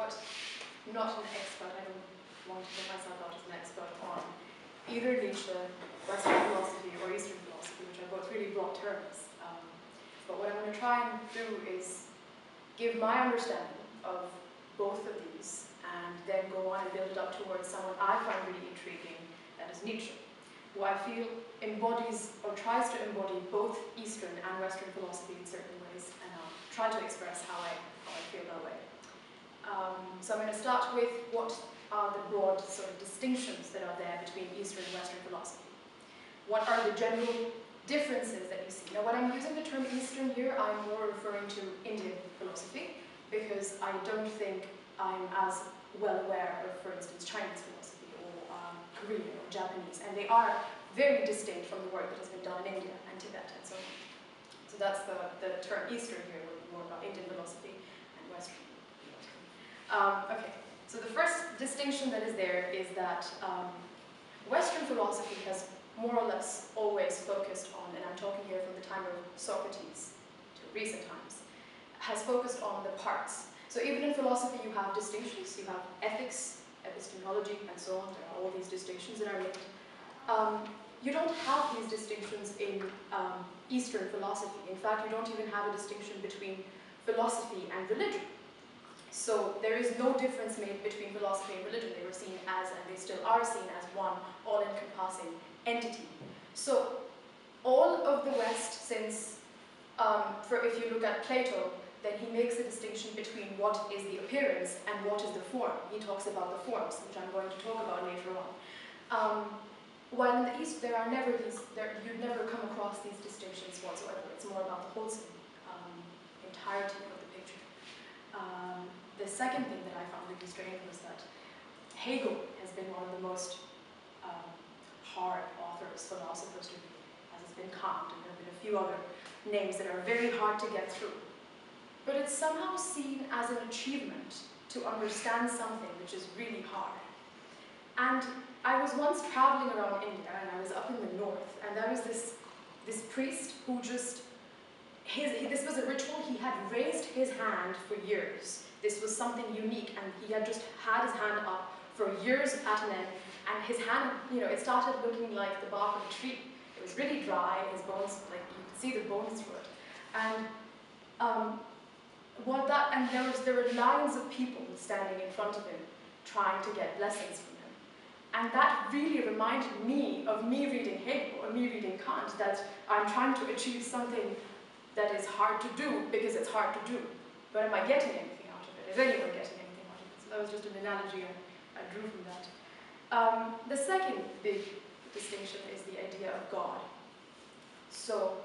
what, not an expert, I don't want to put myself out as an expert on either Nietzsche, Western philosophy, or Eastern philosophy, which are both really broad terms. But what I'm going to try and do is give my understanding of both of these, and then go on and build it up towards someone I find really intriguing, that is Nietzsche, who I feel embodies, or tries to embody, both Eastern and Western philosophy in certain ways, and I'll try to express how I feel that way. So I'm going to start with what are the broad sort of distinctions that are there between Eastern and Western philosophy. What are the general differences that you see? Now, when I'm using the term Eastern here, I'm more referring to Indian philosophy, because I don't think I'm as well aware of, for instance, Chinese philosophy, or Korean, or Japanese, and they are very distinct from the work that has been done in India and Tibet and so on. So that's the term Eastern here, would be more about Indian philosophy and Western philosophy. Okay, so the first distinction that is there is that Western philosophy has more or less always focused on, and I'm talking here from the time of Socrates to recent times, has focused on the parts. So even in philosophy you have distinctions, you have ethics, epistemology, and so on. There are all these distinctions that are linked. You don't have these distinctions in Eastern philosophy. In fact, you don't even have a distinction between philosophy and religion. So there is no difference made between philosophy and religion. They were seen as, and they still are seen as, one all-encompassing entity. So all of the West, since, if you look at Plato, then he makes a distinction between what is the appearance and what is the form. He talks about the forms, which I'm going to talk about later on. While in the East, there are never these, you'd never come across these distinctions whatsoever. It's more about the wholesome entirety of the picture. The second thing that I found really strange was that Hegel has been one of the most hard authors, philosophers to read, as has been Kant, and there have been a few other names that are very hard to get through. But it's somehow seen as an achievement to understand something which is really hard. And I was once traveling around India, and I was up in the north, and there was this priest who just, this was a ritual. He had raised his hand for years. This was something unique, and he had just had his hand up for years at an end, and his hand, it started looking like the bark of a tree. It was really dry, his bones, like, you could see the bones through it. And there were lines of people standing in front of him, trying to get blessings from him. And that really reminded me of me reading Hegel, or me reading Kant, that I'm trying to achieve something that is hard to do because it's hard to do. But am I getting anything out of it? Is anyone getting anything out of it? So that was just an analogy I drew from that. The second big distinction is the idea of God. So,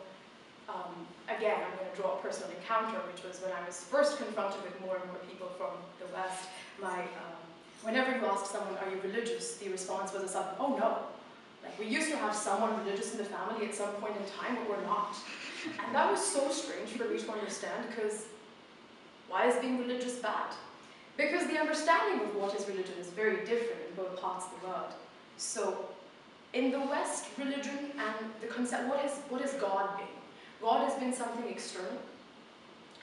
again, I'm going to draw a personal encounter, which was when I was first confronted with more and more people from the West. Whenever you asked someone, are you religious, the response was a sudden, oh no. Like, we used to have someone religious in the family at some point in time, but we're not. And that was so strange for me to understand, because why is being religious bad? Because the understanding of what is religion is very different in both parts of the world. So, in the West, religion and the concept, what has God been? God has been something external,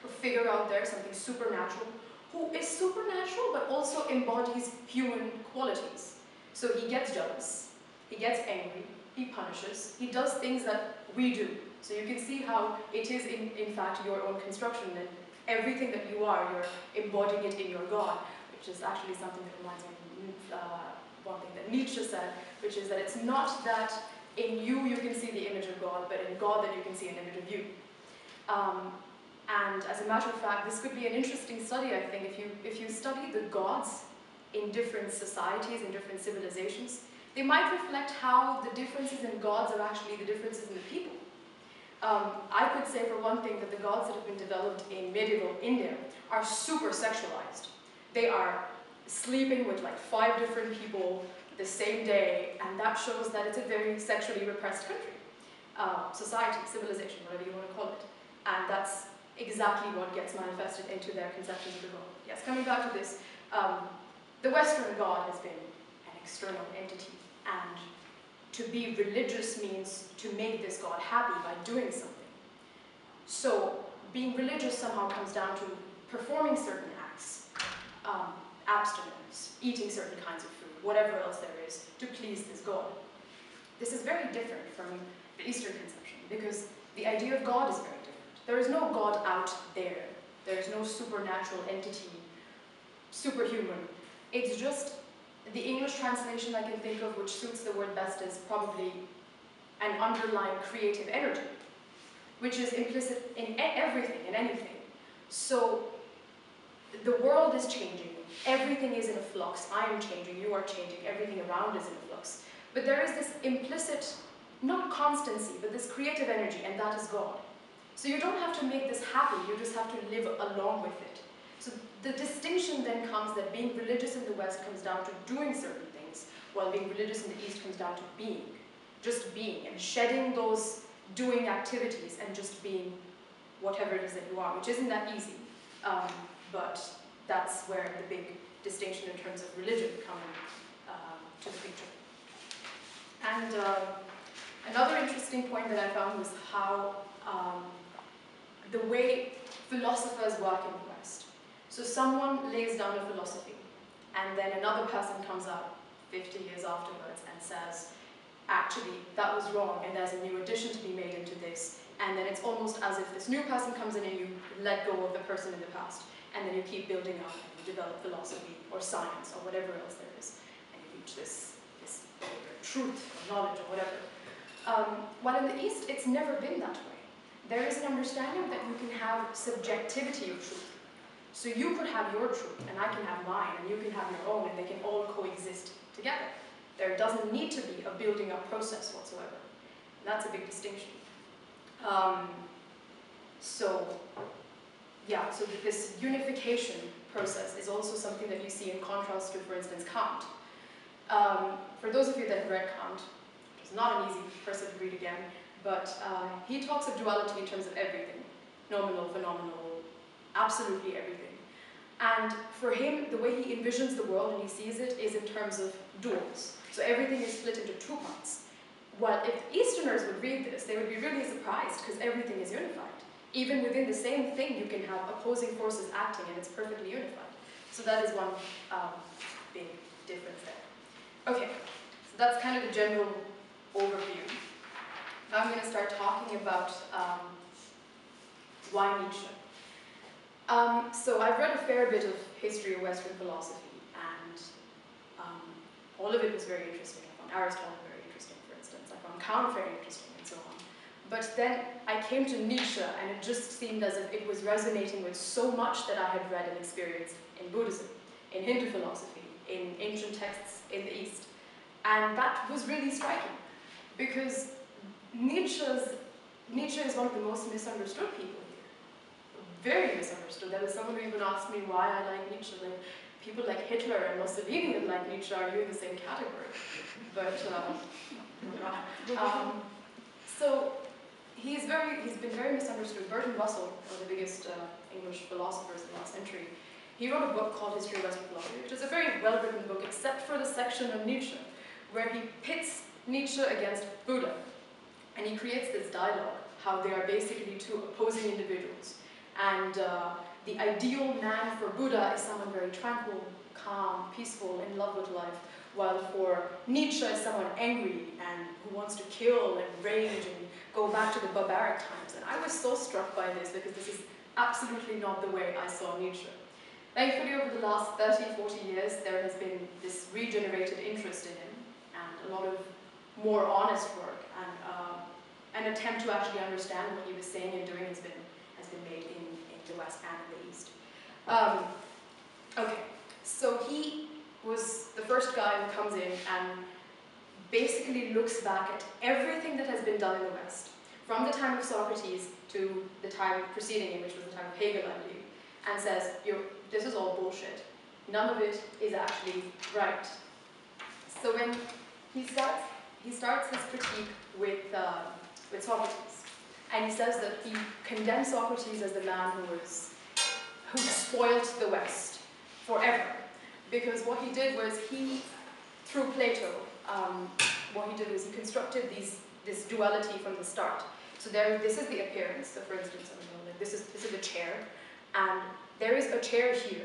a figure out there, something supernatural, who is supernatural but also embodies human qualities. So he gets jealous, he gets angry, he punishes, he does things that we do. So you can see how it is in fact your own construction, and everything that you are, you're embodying it in your God, which is actually something that reminds me of one thing that Nietzsche said, which is that it's not that in you can see the image of God, but in God that you can see an image of you. And as a matter of fact, this could be an interesting study, I think, if you study the gods in different societies, in different civilizations, they might reflect how the differences in gods are actually the differences in the people. I could say, for one thing, that the gods that have been developed in medieval India are super sexualized. They are sleeping with like 5 different people the same day, and that shows that it's a very sexually repressed country. Society, civilization, whatever you want to call it. And that's exactly what gets manifested into their conceptions of the God. Yes, coming back to this, the Western God has been an external entity, and to be religious means to make this God happy by doing something. So being religious somehow comes down to performing certain acts. abstinence, eating certain kinds of food, whatever else there is, to please this God. This is very different from the Eastern conception, because the idea of God is very different. There is no God out there. There is no supernatural entity, superhuman. It's just the English translation I can think of which suits the word best is probably an underlying creative energy, which is implicit in everything, in anything. So the world is changing, everything is in a flux, I am changing, you are changing, everything around is in a flux. But there is this implicit, not constancy, but this creative energy, and that is God. So you don't have to make this happen, you just have to live along with it. So the distinction then comes that being religious in the West comes down to doing certain things, while being religious in the East comes down to being. Just being, and shedding those doing activities and just being whatever it is that you are, which isn't that easy. But that's where the big distinction in terms of religion comes to the picture. And another interesting point that I found was how the way philosophers work in the West. So someone lays down a philosophy, and then another person comes out 50 years afterwards and says, actually, that was wrong, and there's a new addition to be made into this, and then it's almost as if this new person comes in and you let go of the person in the past, and then you keep building up and you develop philosophy or science or whatever else there is, and you reach this truth or knowledge or whatever. While in the East, it's never been that way. There is an understanding that you can have subjectivity of truth. So you could have your truth, and I can have mine, and you can have your own, and they can all coexist together. There doesn't need to be a building up process whatsoever. And that's a big distinction. So this unification process is also something that you see in contrast to, for instance, Kant. For those of you that have read Kant, which is not an easy person to read again, but he talks of duality in terms of everything. Nominal, phenomenal, absolutely everything. And for him, the way he envisions the world and he sees it is in terms of duals. So everything is split into two parts. While if Easterners would read this, they would be really surprised because everything is unified. Even within the same thing, you can have opposing forces acting and it's perfectly unified. So that is one big difference there. Okay, so that's kind of the general overview. Now I'm going to start talking about why Nietzsche. So I've read a fair bit of history of Western philosophy, and all of it was very interesting. I found Aristotle very interesting, for instance. I found Kant very interesting, and so on. But then I came to Nietzsche, and it just seemed as if it was resonating with so much that I had read and experienced in Buddhism, in Hindu philosophy, in ancient texts in the East. And that was really striking, because Nietzsche is one of the most misunderstood people here. Very misunderstood. There was someone who even asked me why I like Nietzsche. Like, people like Hitler and Mussolini that like Nietzsche, are you in the same category? But, so he's been very misunderstood. Bertrand Russell, one of the biggest English philosophers in the last century, he wrote a book called History of Western Philosophy, which is a very well-written book, except for the section on Nietzsche, where he pits Nietzsche against Buddha. And he creates this dialogue, how they are basically two opposing individuals. And the ideal man for Buddha is someone very tranquil, calm, peaceful, in love with life, while for Nietzsche is someone angry and who wants to kill and rage and go back to the barbaric times. And I was so struck by this, because this is absolutely not the way I saw Nietzsche. Thankfully, over the last 30, 40 years, there has been this regenerated interest in him, and a lot of more honest work, and an attempt to actually understand what he was saying and doing has been made in the West and in the East. Okay, so he was the first guy who comes in and basically looks back at everything that has been done in the West, from the time of Socrates to the time preceding him, which was the time of Hegel, I believe, and says, this is all bullshit. None of it is actually right. So when he starts his critique with Socrates, and he says that he condemns Socrates as the man who spoiled the West forever. Because what he did was through Plato, what he did was he constructed this duality from the start. So this is the appearance. So for instance, this is a chair, and there is a chair here.